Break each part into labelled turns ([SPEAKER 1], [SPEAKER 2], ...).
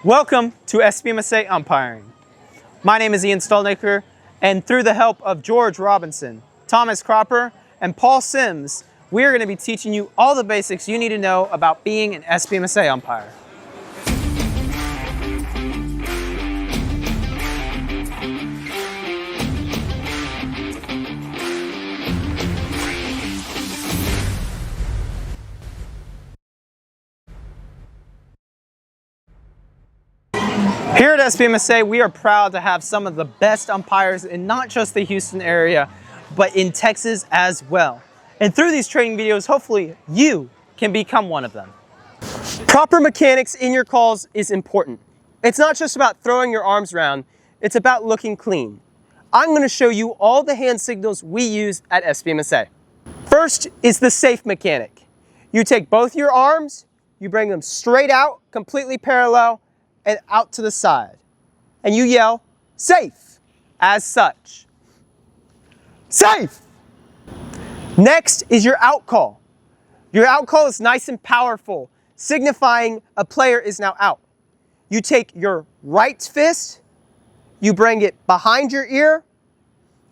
[SPEAKER 1] Welcome to SBMSA Umpiring. My name is Ian Stolnaker, and through the help of George Robinson, Thomas Cropper, and Paul Sims, we are going to be teaching you all the basics you need to know about being an SBMSA umpire. Here at SBMSA, we are proud to have some of the best umpires in not just the Houston area, but in Texas as well. And through these training videos, hopefully you can become one of them. Proper mechanics in your calls is important. It's not just about throwing your arms around, it's about looking clean. I'm going to show you all the hand signals we use at SBMSA. First is the safe mechanic. You take both your arms, you bring them straight out, completely parallel, and out to the side. And you yell, safe, as such. Safe! Next is your out call. Your out call is nice and powerful, signifying a player is now out. You take your right fist, you bring it behind your ear,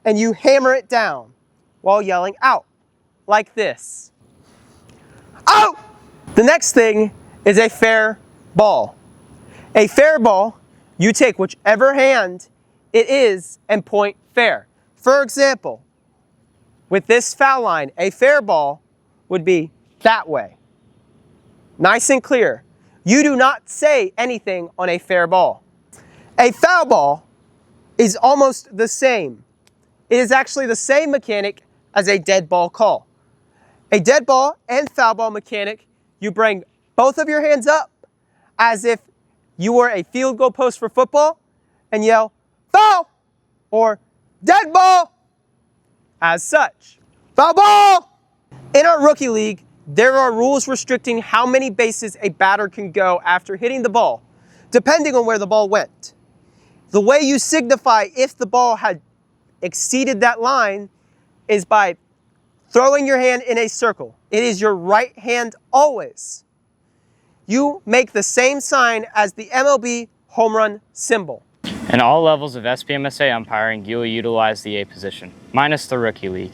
[SPEAKER 1] and you hammer it down while yelling out, like this. Out! The next thing is a fair ball. A fair ball, you take whichever hand it is and point fair. For example, with this foul line, a fair ball would be that way. Nice and clear. You do not say anything on a fair ball. A foul ball is almost the same. It is actually the same mechanic as a dead ball call. A dead ball and foul ball mechanic, you bring both of your hands up as if you were a field goal post for football and yell, foul, or dead ball, as such. Foul ball! In our rookie league, there are rules restricting how many bases a batter can go after hitting the ball, depending on where the ball went. The way you signify if the ball had exceeded that line is by throwing your hand in a circle. It is your right hand always. You make the same sign as the MLB home run symbol.
[SPEAKER 2] In all levels of SBMSA umpiring, you will utilize the A position, minus the rookie league.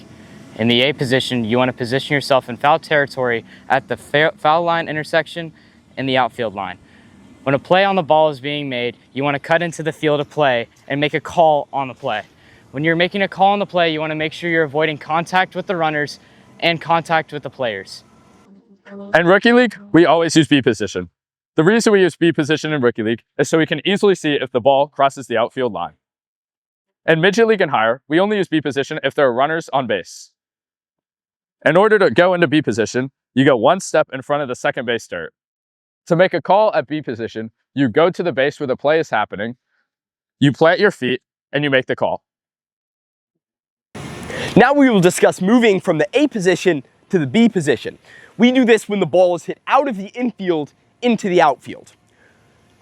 [SPEAKER 2] In the A position, you want to position yourself in foul territory at the foul line intersection and the outfield line. When a play on the ball is being made, you want to cut into the field of play and make a call on the play. When you're making a call on the play, you want to make sure you're avoiding contact with the runners and contact with the players.
[SPEAKER 3] In Rookie League, we always use B position. The reason we use B position in Rookie League is so we can easily see if the ball crosses the outfield line. In Midget League and higher, we only use B position if there are runners on base. In order to go into B position, you go one step in front of the second base dirt. To make a call at B position, you go to the base where the play is happening, you plant your feet, and you make the call.
[SPEAKER 4] Now we will discuss moving from the A position to the B position. We do this when the ball is hit out of the infield into the outfield.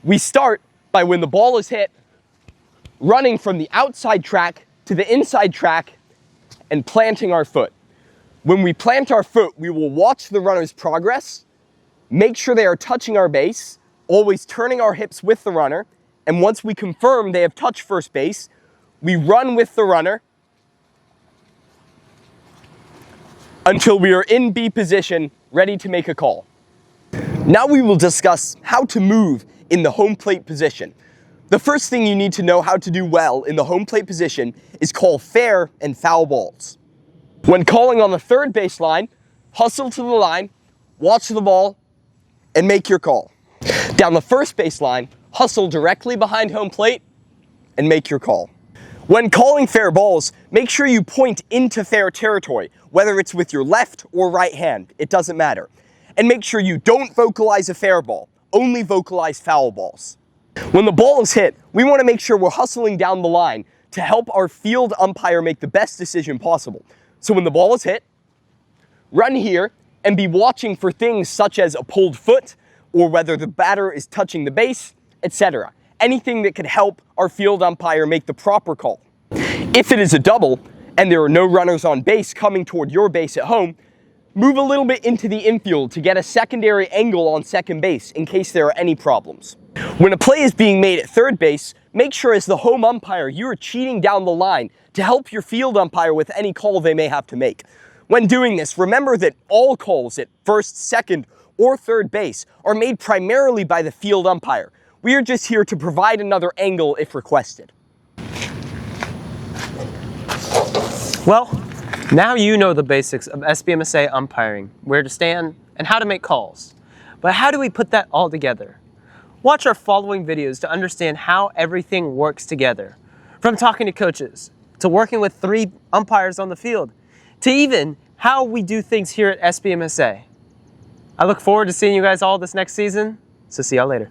[SPEAKER 4] We start by when the ball is hit, running from the outside track to the inside track and planting our foot. When we plant our foot, we will watch the runner's progress, make sure they are touching our base, always turning our hips with the runner, and once we confirm they have touched first base, we run with the runner until we are in B position, ready to make a call. Now we will discuss how to move in the home plate position. The first thing you need to know how to do well in the home plate position is call fair and foul balls. When calling on the third base line, hustle to the line, watch the ball, and make your call. Down the first base line, hustle directly behind home plate and make your call. When calling fair balls, make sure you point into fair territory, whether it's with your left or right hand, it doesn't matter. And make sure you don't vocalize a fair ball, only vocalize foul balls. When the ball is hit, we want to make sure we're hustling down the line to help our field umpire make the best decision possible. So when the ball is hit, run here and be watching for things such as a pulled foot or whether the batter is touching the base, etc. Anything that could help our field umpire make the proper call. If it is a double and there are no runners on base coming toward your base at home, move a little bit into the infield to get a secondary angle on second base in case there are any problems. When a play is being made at third base, make sure as the home umpire you are cheating down the line to help your field umpire with any call they may have to make. When doing this, remember that all calls at first, second, or third base are made primarily by the field umpire. We are just here to provide another angle if requested.
[SPEAKER 1] Well, now you know the basics of SBMSA umpiring, where to stand, and how to make calls. But how do we put that all together? Watch our following videos to understand how everything works together. From talking to coaches, to working with 3 umpires on the field, to even how we do things here at SBMSA. I look forward to seeing you guys all this next season, so see y'all later.